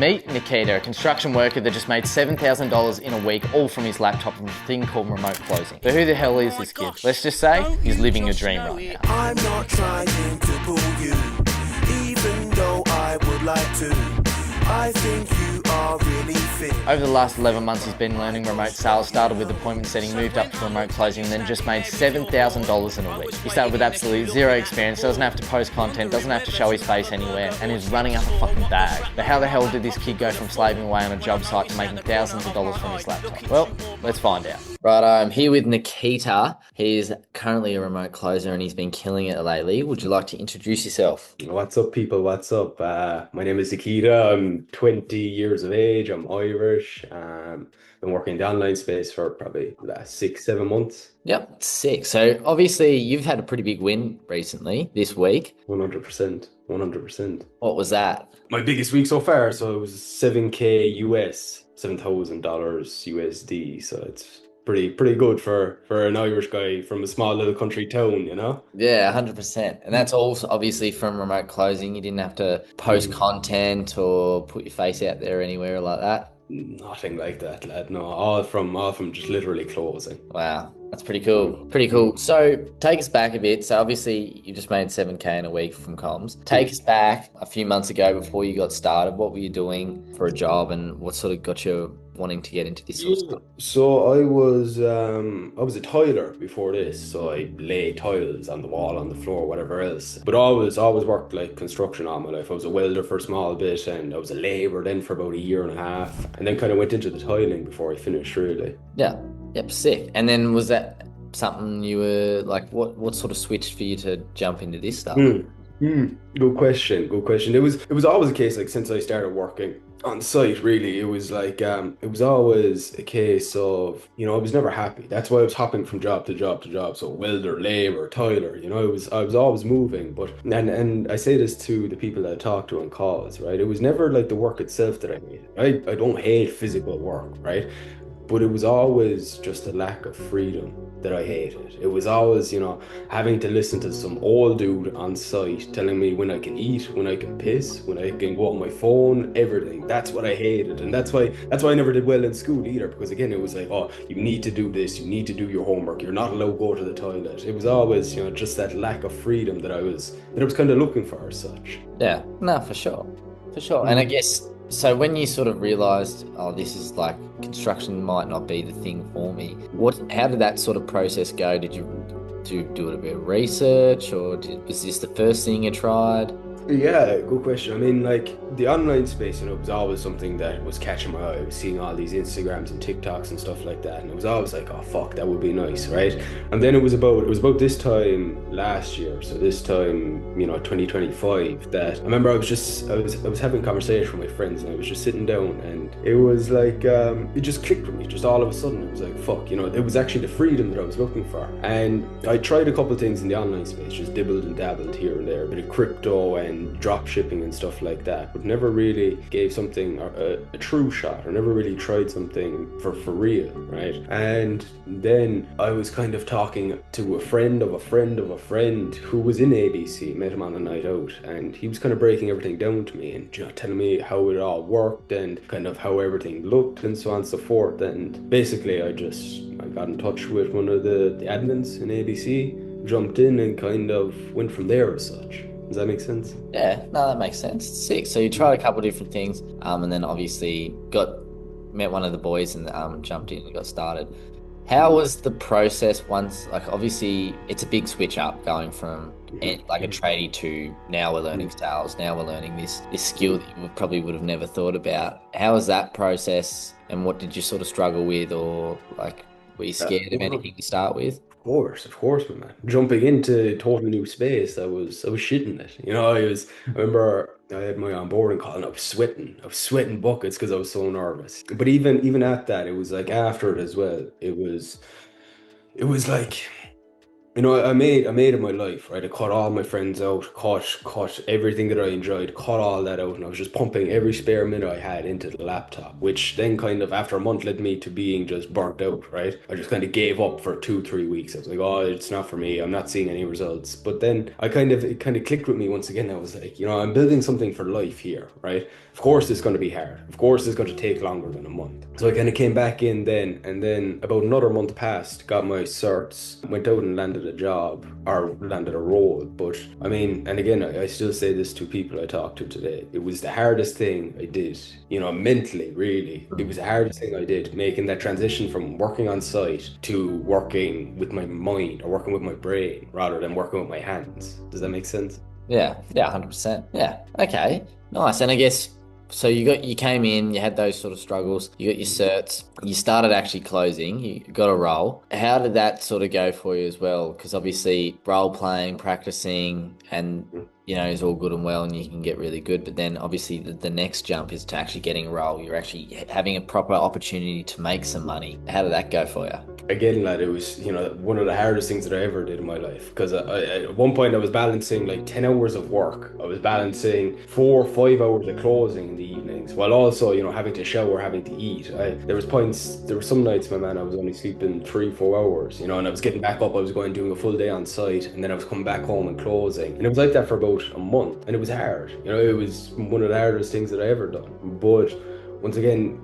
Meet Nikita, a construction worker that just made $7,000 in a week, all from his laptop from a thing called remote closing. But who the hell is this kid? Let's just say he's living a dream right now. I'm not trying to pull you, even though I would like to. I think you are really fit. Over the last 11 months, he's been learning remote sales, started with appointment setting, moved up to remote closing, and then just made $7,000 in a week. He started with absolutely zero experience, doesn't have to post content, doesn't have to show his face anywhere, and is running up a fucking bag. But how the hell did this kid go from slaving away on a job site to making thousands of dollars from his laptop? Well, let's find out. Right, I'm here with Nikita. He's currently a remote closer and he's been killing it lately. Would you like to introduce yourself? What's up, people? What's up? My name is Nikita. I'm 20 years of age. I'm Irish. Been working in the online space for probably the last 6-7 months. Yep, sick. So obviously you've had a pretty big win recently, this week. 100%. 100%. What was that? My biggest week so far. So it was 7K US, $7,000 USD. So it's pretty good for an Irish guy from a small little country town, you know? Yeah, 100%. And that's also obviously from remote closing. You didn't have to post content or put your face out there anywhere like that. Nothing like that, lad. No, all from just literally closing. Wow, that's pretty cool. Pretty cool. So take us back a bit. So obviously you just made 7K in a week from comms. Take us back a few months ago before you got started. What were you doing for a job and what sort of got you wanting to get into this sort of stuff? So I was a tiler before this, so I lay tiles on the wall, on the floor, whatever else. But always worked like construction all my life. I was a welder for a small bit, and I was a labourer then for about 1.5 years, and then kind of went into the tiling before I finished, really. Yeah. Yep. Sick. And then was that something you were like? What sort of switched for you to jump into this stuff? Good question. It was always a case, like, since I started working on site, really, it was like it was always a case of, you know, I was never happy. That's why I was hopping from job to job to job. So welder, labor, tiler, you know, I was always moving. But and I say this to the people that I talk to on calls, right? It was never like the work itself that I hated. I don't hate physical work, right? But it was always just a lack of freedom that I hated. It was always, you know, having to listen to some old dude on site telling me when I can eat, when I can piss, when I can go on my phone, everything. That's what I hated. And that's why I never did well in school either, because again, it was like, oh, you need to do this, you need to do your homework, you're not allowed to go to the toilet. It was always, you know, just that lack of freedom that I was kind of looking for as such. Yeah, no, for sure. And I guess, so when you sort of realised, oh, this is like, construction might not be the thing for me, how did that sort of process go? Did you do a bit of research, or was this the first thing you tried? Yeah, good question. I mean, like, the online space, you know, was always something that was catching my eye. I was seeing all these Instagrams and TikToks and stuff like that, and it was always like, oh fuck, that would be nice, right? And then it was about this time last year, so this time, you know, 2025, that I remember I was having a conversation with my friends, and I was just sitting down, and it was like it just clicked with me, just all of a sudden. It was like, fuck, you know, it was actually the freedom that I was looking for. And I tried a couple of things in the online space, just dibbled and dabbled here and there, a bit of crypto and drop shipping and stuff like that, but never really gave something a true shot, or never really tried something for real, right? And then I was kind of talking to a friend of a friend of a friend who was in ABC, met him on a night out, and he was kind of breaking everything down to me and, you know, telling me how it all worked and kind of how everything looked and so on and so forth. And basically I got in touch with one of the admins in ABC, jumped in and kind of went from there as such. Does that make sense? Yeah, no, that makes sense. Sick. So you tried a couple of different things, and then obviously met one of the boys and jumped in and got started. How was the process once, like, obviously it's a big switch up going from like a tradie to now we're learning sales, now we're learning this skill that you probably would have never thought about. How was that process, and what did you sort of struggle with, or like, were you scared of anything to start with? Of course, my man. Jumping into a totally new space, I was shitting it. You know, I remember I had my onboarding call and I was sweating buckets because I was so nervous. But even at that, it was like after it as well, it was like You know, I made it my life, right? I cut all my friends out, cut everything that I enjoyed, cut all that out, and I was just pumping every spare minute I had into the laptop, which then kind of after a month led me to being just burnt out, right? I just kind of gave up for 2, 3 weeks. I was like, oh, it's not for me. I'm not seeing any results. But then it kind of clicked with me once again. I was like, you know, I'm building something for life here, right? Of course, it's going to be hard. Of course, it's going to take longer than a month. So I kind of came back in then, and then about another month passed, got my certs, went out and landed a job or landed a role. But I mean, and again, I still say this to people I talk to today. It was the hardest thing I did, you know, mentally, really. It was the hardest thing I did, making that transition from working on site to working with my mind or working with my brain rather than working with my hands. Does that make sense? Yeah, yeah, 100%. Yeah. Okay. Nice. And I guess so you came in, you had those sort of struggles, you got your certs, you started actually closing, you got a role. How did that sort of go for you as well? Because obviously role playing, practicing, and is all good and well and you can get really good. But then obviously the next jump is to actually getting a role. You're actually having a proper opportunity to make some money. How did that go for you? Again, lad, it was, you know, one of the hardest things that I ever did in my life. Because at one point I was balancing like 10 hours of work. I was balancing 4 or 5 hours of closing in the evenings, while also, you know, having to shower, having to eat. There were some nights, my man, I was only sleeping 3, 4 hours, you know, and I was getting back up, I was going doing a full day on site, and then I was coming back home and closing. And it was like that for about a month. And it was hard. You know, it was one of the hardest things that I ever done. But once again,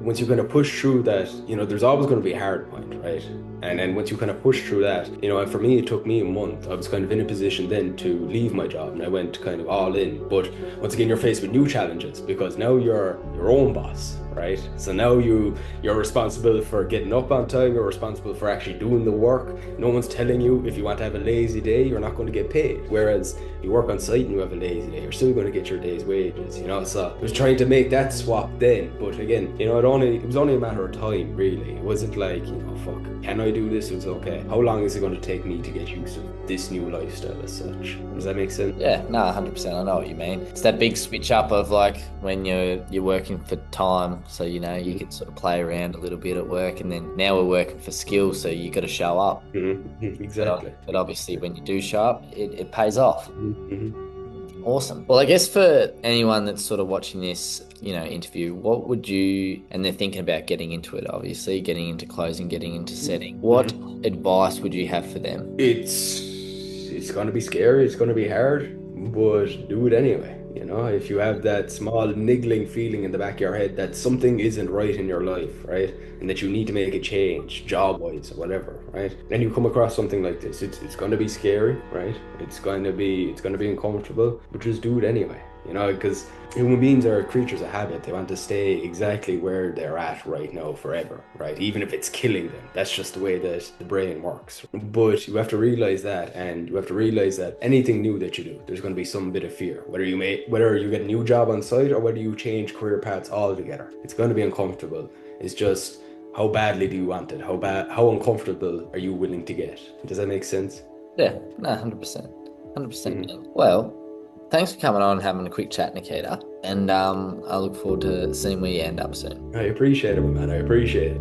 once you kind of push through that, you know, there's always going to be a hard point, right? And then once you kind of push through that, you know, and for me, it took me a month. I was kind of in a position then to leave my job and I went kind of all in. But once again, you're faced with new challenges because now you're your own boss, right? So now you're responsible for getting up on time. You're responsible for actually doing the work. No one's telling you if you want to have a lazy day, you're not going to get paid. Whereas you work on site and you have a lazy day, you're still going to get your day's wages, you know? So I was trying to make that swap then. But again, you know, it was only a matter of time, really. It wasn't like, you know, fuck, can I do this? It was okay. How long is it going to take me to get used to this new lifestyle as such? Does that make sense? Yeah, no, 100%. I know what you mean. It's that big switch up of like when you're working for time, so you know you can sort of play around a little bit at work, and then now we're working for skills, so you got to show up. Exactly. But obviously, when you do show up, it pays off. Mm-hmm. Awesome. Well, I guess for anyone that's sort of watching this, you know, interview, what would you, and they're thinking about getting into it, obviously, getting into closing, getting into setting, what advice would you have for them? It's going to be scary, it's going to be hard, but do it anyway. You know, if you have that small niggling feeling in the back of your head that something isn't right in your life, right? And that you need to make a change, job-wise or whatever, right? Then you come across something like this, it's going to be scary, right? It's going to be uncomfortable, but just do it anyway. You know, because human beings are creatures of habit. They want to stay exactly where they're at right now forever, right? Even if it's killing them. That's just the way that the brain works. But you have to realize that, and you have to realize that anything new that you do, there's going to be some bit of fear. Whether you get a new job on site or whether you change career paths altogether, it's going to be uncomfortable. It's just how badly do you want it? How uncomfortable are you willing to get? Does that make sense? Yeah, no, 100%. 100%. Well, thanks for coming on and having a quick chat, Nikita. And I look forward to seeing where you end up soon. I appreciate it, man. I appreciate it.